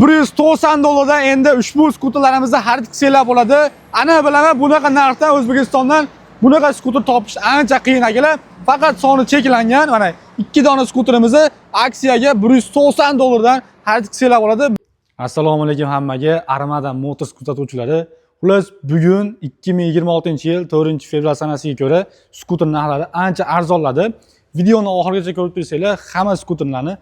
$190 endi ushbu skuterlarimizda har ikkisilar bo'ladi. Ana bilaman, bunaqa narxdan O'zbekistondan bunaqa skuter topish ancha qiyin akalar. Faqat soni cheklangan. Mana 2 dona skuterimizni aksiyaga $190 dan har ikkisilar bo'ladi. Assalomu alaykum hammaga, Armada Motors kuzatuvchilari. Xullas, bugun 2026-yil 4-fevral sanasiga ko'ra skuter narxlari ancha arzonladi. Videoni oxirigacha ko'rib tursanglar, hamma skuterlarni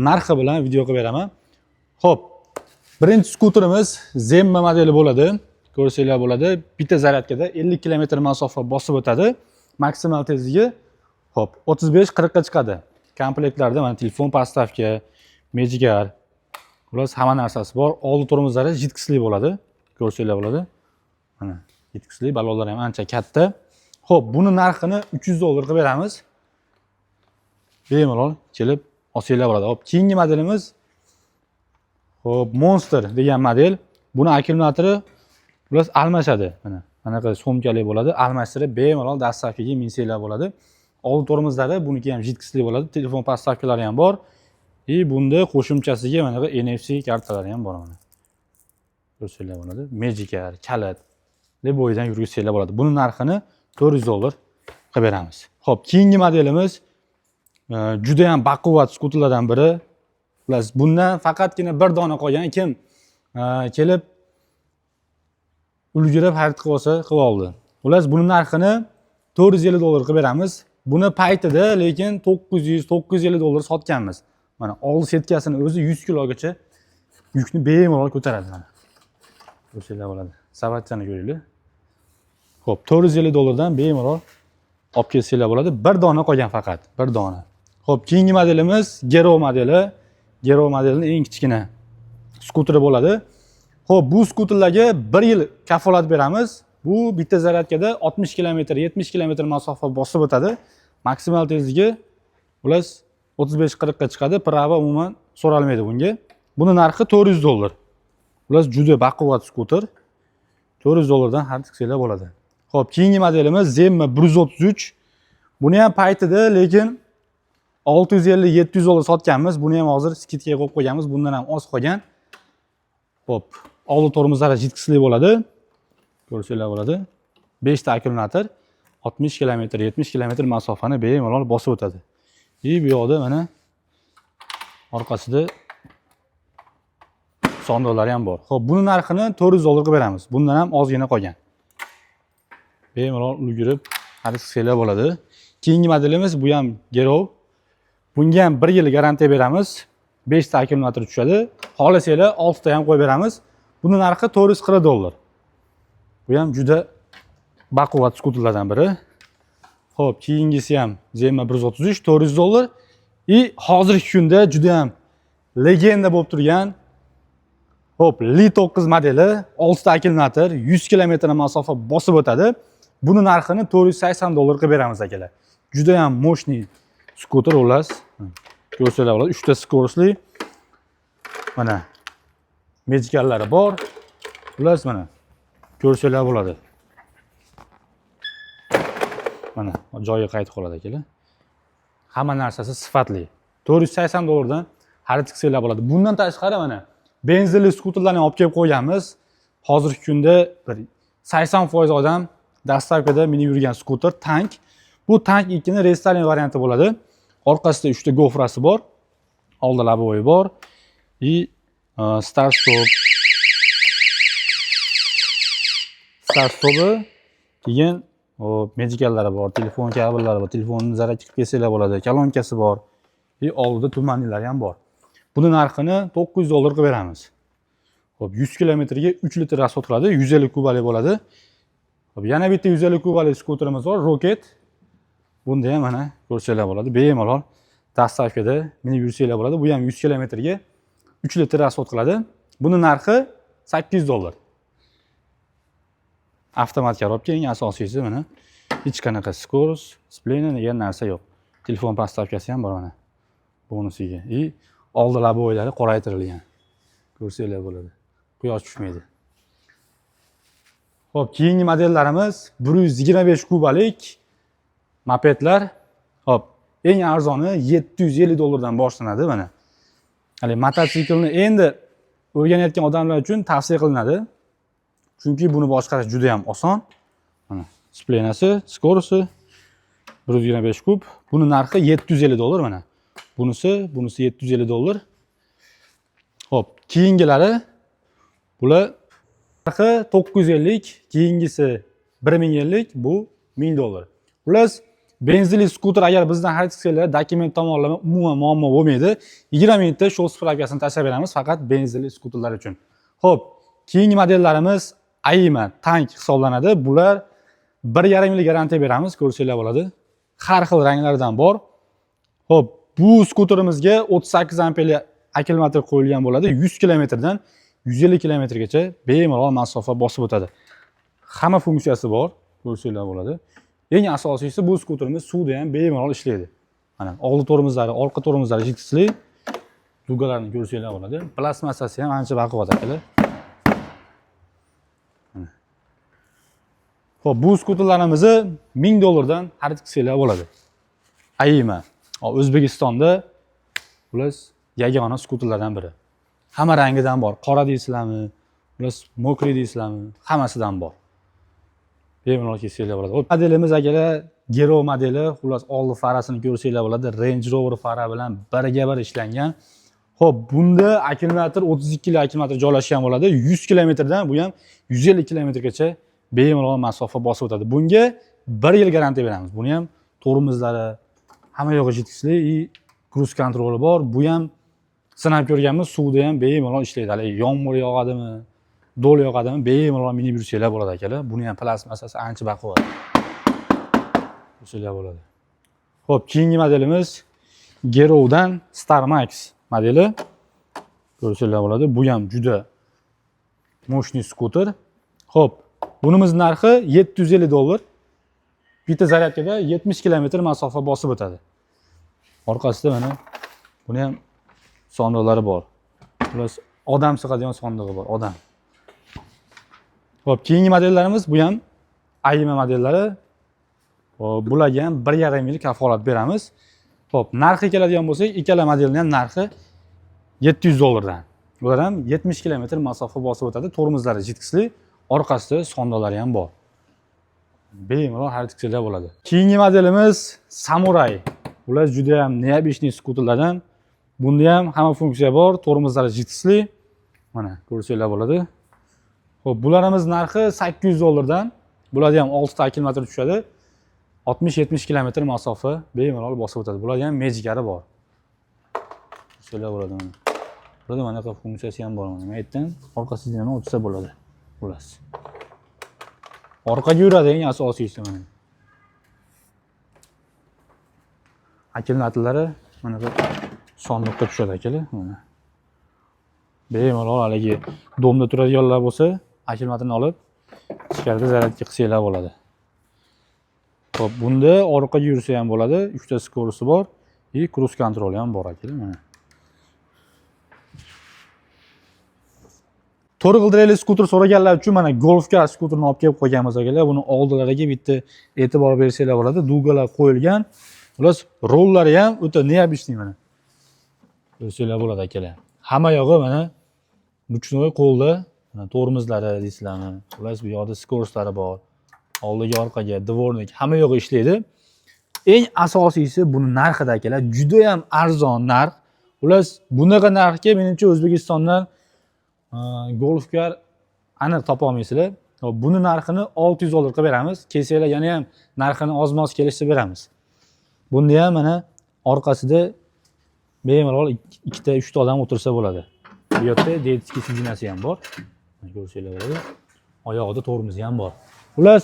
narxi bilan video qilib beraman. Xo'p, birinchi skuterimiz Zemma modeli bo'ladi. Ko'rsanglar bo'ladi. Bitta zaryadkada 50 km masofa bosib o'tadi. Maksimal tezligi xo'p, 35-40 ga chiqadi. Komplektlarda mana telefon podstavka, Magigar, xullas hamma narsasi bor. Oldi tormozlari jidkisli bo'ladi. Ko'rsanglar bo'ladi. Mana jidkisli, balonlar ham ancha katta. Xo'p, buni narxini $300 qilib beramiz. Bemalol kelib olsanglar bo'ladi. Xo'p, keyingi modelimiz xo'p, Monster degan model. Buni akkumulyatori xullas almashadi. Mana anaqa so'mkali bo'ladi. Almashtirib bemalol dastlabkiga minsanglar bo'ladi. Oldi tormozlari buniki ham jidkisli bo'ladi. Telefon podstavkalari ham bor. Bunda qo'shimchasiga mana bu NFC kartalari ham bor mana. Ko'rsanglar bo'ladi. Magigar, kalit bo'yidan yurgizsanglar bo'ladi. Buni narxini $400 qilib beramiz. Xo'p, keyingi modelimiz juda ham baquvvat skuterlardan biri. Xullas, bundan faqatgina bir dona qolgan. Kim kelib ulgurib xarid qilib olsa, qilib oldi. Xullas, buni narxini $450 qilib beramiz. Buni paytida lekin $900-950 sotganmiz. Mana oldi setkasini o'zi 100 kilogacha yukni bemalol ko'taradi mana. Ko'rsanglar bo'ladi. Savatchani ko'ringlar. Xo'p, $450 dan bemalol olib kelsanglar bo'ladi. Bir dona qolgan faqat, bir dona. Xo'p, keyingi modelimiz Gero modeli. Gero modelining eng kichkina skuteri bo'ladi. Xo'p, bu skuterlarga 1 yil kafolat beramiz. Bu bitta zaryadkada 60 km, 70 km masofa bosib o'tadi. Maksimal tezligi xullas 35-40 ga chiqadi. Prava umuman so'ralmaydi bunga. Buni narxi $400. Xullas, juda baquvvat skuter. $400 dan xarid qilsanglar bo'ladi. Xo'p, keyingi modelimiz Zemma 133. Buni ham paytida lekin $650-700 sotganmiz. Buni ham hozir skidga qo'yib qo'yganmiz. Bundan ham oz qolgan. Xo'p, oldi tormozlari jidkisli bo'ladi. Ko'rsanglar bo'ladi. 5 ta akkumulyator 60 km, 70 km masofani bemalol bosib o'tadi. Bu yoqda mana orqasida sondalari ham bor. Xo'p, buni narxini $400 qilib beramiz. Bundan ham ozgina qolgan. Bemalol ulgurib xarid qilsanglar bo'ladi. Keyingi modelimiz bu ham Gero. Bunga ham 1 yil garantiya beramiz. 5 ta akkumulyator tushadi. Xohlasanglar 6 ta ham qo'yib beramiz. Buni narxi $440. Bu ham juda baquvvat skuterlardan biri. Xo'p, keyingisi ham Zemma 133 $400. Hozirgi kunda juda ham legenda bo'lib turgan xo'p, Li9 modeli 6 ta akkumulyator 100 km masofa bosib o'tadi. Buni narxini $480 qilib beramiz akalar. Juda ham moshni skuter xullas. Ko'rsanglar bo'ladi, 3 ta skororsli. Mana Magigarlari bor. Xullas mana ko'rsanglar bo'ladi. Mana joyiga qaytib qoladi akalar. Hamma narsasi sifatli. $480 dan xarid qilsanglar bo'ladi. Bundan tashqari mana benzinli skuterlarni olib kelib qo'yganmiz. Hozirgi kunda bir 80% odam dastavkada minib yurgan skuter tank. Bu tank 2 ni restoran varianti bo'ladi. Orqasida 3 ta gofrasi bor. Oldi labovoy bor. Start stop'i, keyin Magicallari bor, telefon kabellari bor, telefonni zaryadka qilib kelsanglar bo'ladi, kolonkasi bor. Oldida tumanlilari ham bor. Buni narxini $900 qilib beramiz. Xo'p, 100 km ga 3 litr rasxod qiladi, 150 kubalik bo'ladi. Xo'p, yana bitta 150 kubalik skuterimiz bor, Rocket. Bunda ham mana ko'rsanglar bo'ladi, bemalol dastavkada minib yursanglar bo'ladi. Bu ham 100 km ga 3 litr rasxod qiladi. Buni narxi $800. Avtomat korobka, eng asosiysi mana hech qanaqa skorost, splena degan narsa yo'q. Telefon podstavkasi ham bor mana. Bonusiga. Oldi labovoylari qoraytirilgan. Ko'rsanglar bo'ladi. Quyosh tushmaydi. Xo'p, keyingi modellarimiz 125 kubalik mopedlar. Xo'p, eng arzoni $750 dan boshlanadi mana. Hali mototsiklni endi o'rganayotgan odamlar uchun tavsiya qilinadi. Chunki buni boshqarish juda ham oson. Mana splenasi, skorosi 125 kub. Buni narxi $750 mana. Bunisi $750. Xo'p, keyingilari bular narxi 950, keyingisi 1050, bu $1000. Xullas, benzinli skuter agar bizdan xarid qilsanglar, dokument tomonlama umuman muammo bo'lmaydi. 20 minutda show spravkasini tashlab beramiz faqat benzinli skuterlar uchun. Xo'p, keyingi modellarimiz Aima tank hisoblanadi. Bular 1,5 yil garantiya beramiz, ko'rsanglar bo'ladi. Har xil ranglardan bor. Xo'p, bu skuterimizga 38 amperli akkumulyator qo'yilgan bo'ladi. 100 kilometrdan 150 kilometrgacha bemalol masofa bosib o'tadi. Hamma funksiyasi bor, ko'rsanglar bo'ladi. Eng asosiysi bu skuterimiz suvda ham bemalol ishlaydi. Mana oldi tormozlari, orqa tormozlari jikisli. Dugalarni ko'rsanglar bo'ladi. Plastmassasi ham ancha baquvvat akalar. Xo'p, bu skuterlarimizni $1000 xarid qilsanglar bo'ladi. Aima. O'zbekistonda ular yagona skuterlardan biri. Hamma rangidan bor. Qora deysizlarmi, ular mokri deysizlarmi, hammasidan bor. Bemalol kelsanglar bo'ladi. Modelimiz akalar Gero modeli, xullas oldi farasini ko'rsanglar bo'ladi. Range Rover fara bilan birga-bir ishlangan. Xo'p, bunda akkumulyator 32 kilo akkumulyator joylashgan bo'ladi. 100 kilometrdan bu ham 150 kilometrgacha bemalol masofa bosib o'tadi. Bunga 1 yil garantiya beramiz. Buni ham tormozlari hamma yo'g'i jitishli, cruise kontroli bor. Bu ham sinab ko'rganmiz, suvda ham bemalol ishlaydi. Hali yomg'ir yog'adimi, do'l yog'adimi, bemalol minib yursanglar bo'ladi akalar. Buni ham plastmassasi ancha baquvvat. Yursanglar bo'ladi. Xo'p, keyingi modelimiz Gero'dan Star Max modeli. Ko'rsanglar bo'ladi. Bu ham juda mo'shniy skuter. Xo'p, bunimiz narxi $750. Bitta zaryadkada 70 kilometr masofa bosib o'tadi. Orqasida mana buni ham sondiqlari bor. Plus odam sig'adigan sondig'i bor, odam. Xo'p, keyingi modellarimiz bu ham Aima modellari. Bularga ham 1,5 yil kafolat beramiz. Xo'p, narxi keladigan bo'lsak, ikkala modelning ham narxi $700 dan. Ular ham 70 kilometr masofa bosib o'tadi. Tormozlari jitqisli, orqasida sondiqlari ham bor. Bemalol xarid qilsanglar bo'ladi. Keyingi modelimiz Samurai. Ular juda ham neobishniy skuterlardan. Bunda ham hamma funksiya bor, tormozlari jitqisli. Mana ko'rsanglar bo'ladi. Xo'p, bularimiz narxi $800 dan. Bularda ham 6 ta akkumulyator tushadi. 60-70 kilometr masofa bemalol bosib o'tadi. Bularda ham Magic'ari bor. Ko'rsanglar bo'ladi mana. Burada mana bu funksiyasi ham bor. Mana aytdim, orqasidan ham o'tsa bo'ladi. Xullas. Orqaga yuradi eng asosiysi mana. Akkumulyatorlari mana bu sondiqqa tushadi akalar, mana. Bemalol haligi domda turadiganlar bo'lsa, akkumulyatorni olib ichkarida zaryadka qilsanglar bo'ladi. Xo'p, bunda orqaga yursa ham bo'ladi, 3 ta skorosi bor, cruise kontroli ham bor akalar, mana. 4 g'ildirakli skuter so'raganlar uchun mana Golfcar skuterini olib kelib qo'yganmiz akalar. Buni oldilariga bitta e'tibor bersanglar bo'ladi. Dugalar qo'yilgan. Plus rollari ham o'ta neobishniy mana. Ko'rsanglar bo'ladi akalar. Hamma yog'i mana ruchnoy qo'lda, mana tormozlari deysizlarmi. Plus bu yoqda skoroslari bor. Oldiga, orqaga, dvornik hamma yog'i ishlaydi. Eng asosiysi buni narxida akalar, juda ham arzon narx. Plus bunaqa narxga menimcha O'zbekistondan Golfcar aniq topa olmaysizlar. Buni narxini $600 qilib beramiz. Kelsanglar yana ham narxini oz-moz kelishib beramiz. Bunda ham mana orqasida bemalol 2 ta 3 ta odam o'tirsa bo'ladi. Bu yerda detskiy sidinasi ham bor. Ko'rsanglar bo'ladi. Oyog'ida tormozi ham bor. Xullas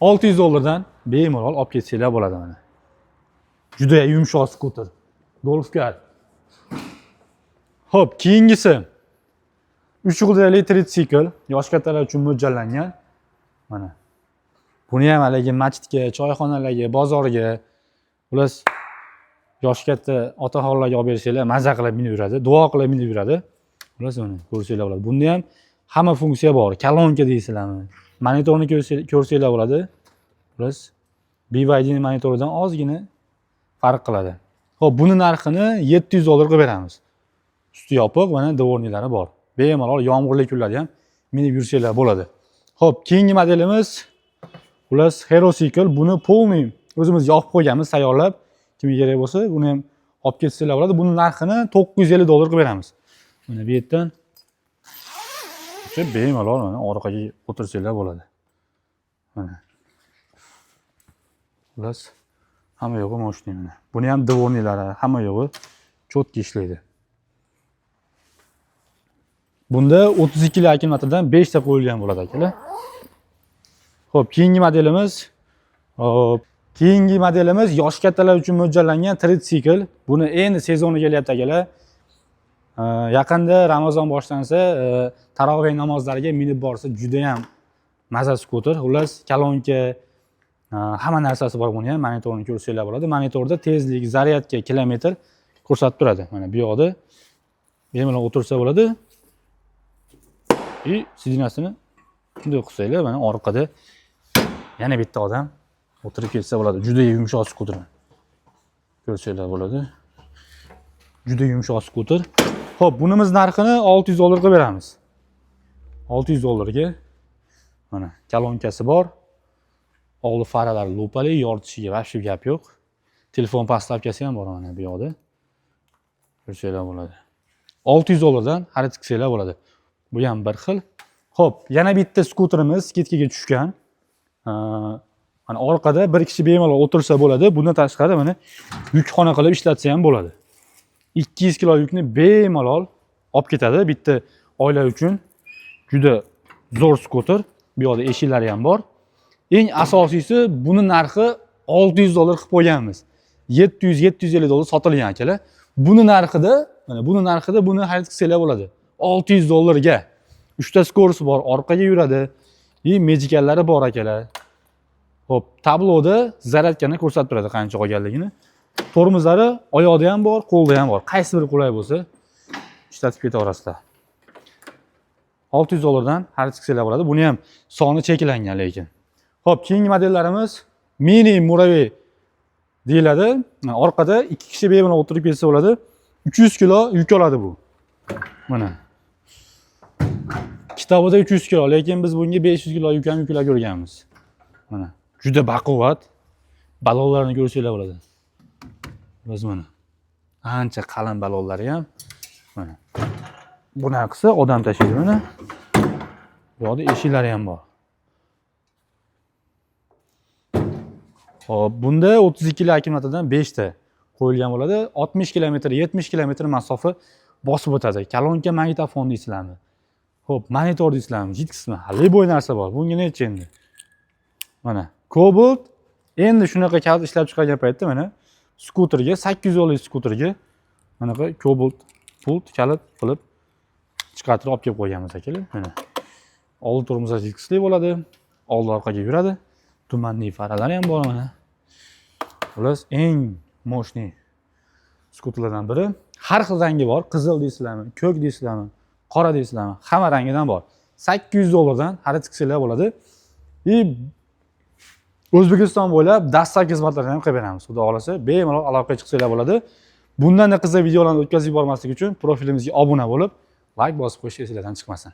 $600 dan bemalol olib ketsanglar bo'ladi mana. Juda yumshoq skuter. Golfcar. Xo'p, keyingisi 3 g'ildirakli tritsikl, yosh kattalar uchun mo'ljallangan. Mana. Buni ham haligi masjidga, choyxonalarga, bozorga, ular yosh katta otaxonlarga olib bersanglar, maza qilib minib yuradi, duo qilib minib yuradi. Ular mana ko'rsanglar bo'ladi. Bunda ham hamma funksiya bor. Kolonka deysizlarmi? Monitorni ko'rsanglar bo'ladi. Ular BYD monitoridan ozgina farq qiladi. Xo'p, buni narxini $700 qilib beramiz. Usti yopiq, mana dvorniklari bor. bemalol yomg'irli kunlarda ham minib yursanglar bo'ladi. Xo'p, keyingi modelimiz xullas Hero Cycle. Buni polniy o'zimiz yopib qo'yganmiz, tayyorlab. Kimga kerak bo'lsa, buni ham olib ketsanglar bo'ladi. Buni narxini $950 qilib beramiz. Mana bu yerdan bemalol mana orqaga o'tirsanglar bo'ladi. Mana. Xullas hamma yo'g'i moshni mana. Buni ham dvorniylari, hamma yo'g'i cho'tki ishlaydi. Bunda 32 kilometrdan 5 ta qo'yilgan bo'ladi akalar. Xo'p, keyingi modelimiz yosh kattalar uchun mo'ljallangan tricycle. Buni endi sezoni kelyapti akalar. Yaqinda Ramazon boshlansa, taroveh namozlariga minib borsa juda ham maza skuter. Xullas, kolonka, hamma narsasi bor. Buni ham monitorini ko'rsanglar bo'ladi. Monitorda tezlik, zaryadka, kilometr ko'rsatib turadi. Mana bu yoqda bemalol o'tirsa bo'ladi. Sidinasini bunday qilsanglar, mana orqada yana bitta odam o'tirib ketsa bo'ladi. Juda yumshoq skuter. Ko'rsanglar bo'ladi. Juda yumshoq skuter. Xo'p, bunimiz narxini $600 qilib beramiz. $600 ga. Mana kalonkasi bor. Oldi faralari lupali, yortishiga vashib gap yo'q. Telefon postavkasi ham bor mana bu yoqda. Ko'rsanglar bo'ladi. $600 dan xarid qilsanglar bo'ladi. Bu ham bir xil. Xo'p, yana bitta skuterimiz ketkiga tushgan. Mana orqada bir kishi bemalol o'tirsa bo'ladi. Bundan tashqari mana yukxona qilib ishlatsa ham bo'ladi. 200 kilo yukni bemalol olib ketadi. Bitta oila uchun juda zo'r skuter. Bu yoqda eshiklari ham bor. Eng asosiysi buni narxi $600 qilib qo'yganmiz. $700-750 sotilgan akalar. Buni narxida buni xarid qilsanglar bo'ladi. $600 ga. 3 ta skorosi bor, orqaga yuradi. Medikallari bor akalar. Xo'p, tabloda zaryadkani ko'rsatib turadi qancha qolganligini. Tormozlari oyoqda ham bor, qo'lda ham bor. Qaysi biri qulay bo'lsa, ishlatib ketaverasizlar. $600 dan xarid qilsanglar bo'ladi. Buni ham soni cheklangan lekin. Xo'p, keyingi modellarimiz mini muraviy deyiladi. Orqada 2 kishi bemalol o'tirib ketsa bo'ladi. 300 kilo yuk oladi bu. Mana. Kitobida 300 kilo, lekin biz bunga 500 kilo yuk ham yuklab ko'rganmiz. Mana. Juda baquvvat. Balonlarni ko'rsanglar bo'ladi. Biz mana. Ancha qalin balonlari ham. Mana. Buni qilsa odam tashiydi mana. Bu yerda eshiklari ham bor. Hop, bunda 32 kilometrdan 5 ta qo'yilgan bo'ladi. 60 kilometr, 70 kilometr masofa bosib o'tadi. Kolonka, magnitofon deysizlarmi? Xo'p, monitor deysizlarmi? Jitkismi? Hali bo'y narsa bor. Bunga necha endi? Mana, Cobalt endi shunaqa kalt ishlab chiqargan paytda mana skuterga, 800 skuterga mana bu Cobalt pult kalit qilib chiqartirib olib kelib qo'yganmiz akalar. Mana. Oldi tormozlar jitkisli bo'ladi. Oldi orqaga yuradi. Tumanli faralari ham bor mana. Xullas, eng moshni skuterlardan biri. Har xil rangi bor. Qizil deysizlarmi, ko'k deysizlarmi, qora deysizlarmi? Hamma rangidan bor. $800 dan xarid qilsanglar bo'ladi. O'zbekiston bo'ylab dastlabki xizmatlarni ham qilib beramiz. Xudo xolasa, bemalol aloqaga chiqsanglar bo'ladi. Bundan qiziq videolarni o'tkazib yubormaslik uchun profilimizga obuna bo'lib, like bosib qo'yish esingizdan chiqmasin.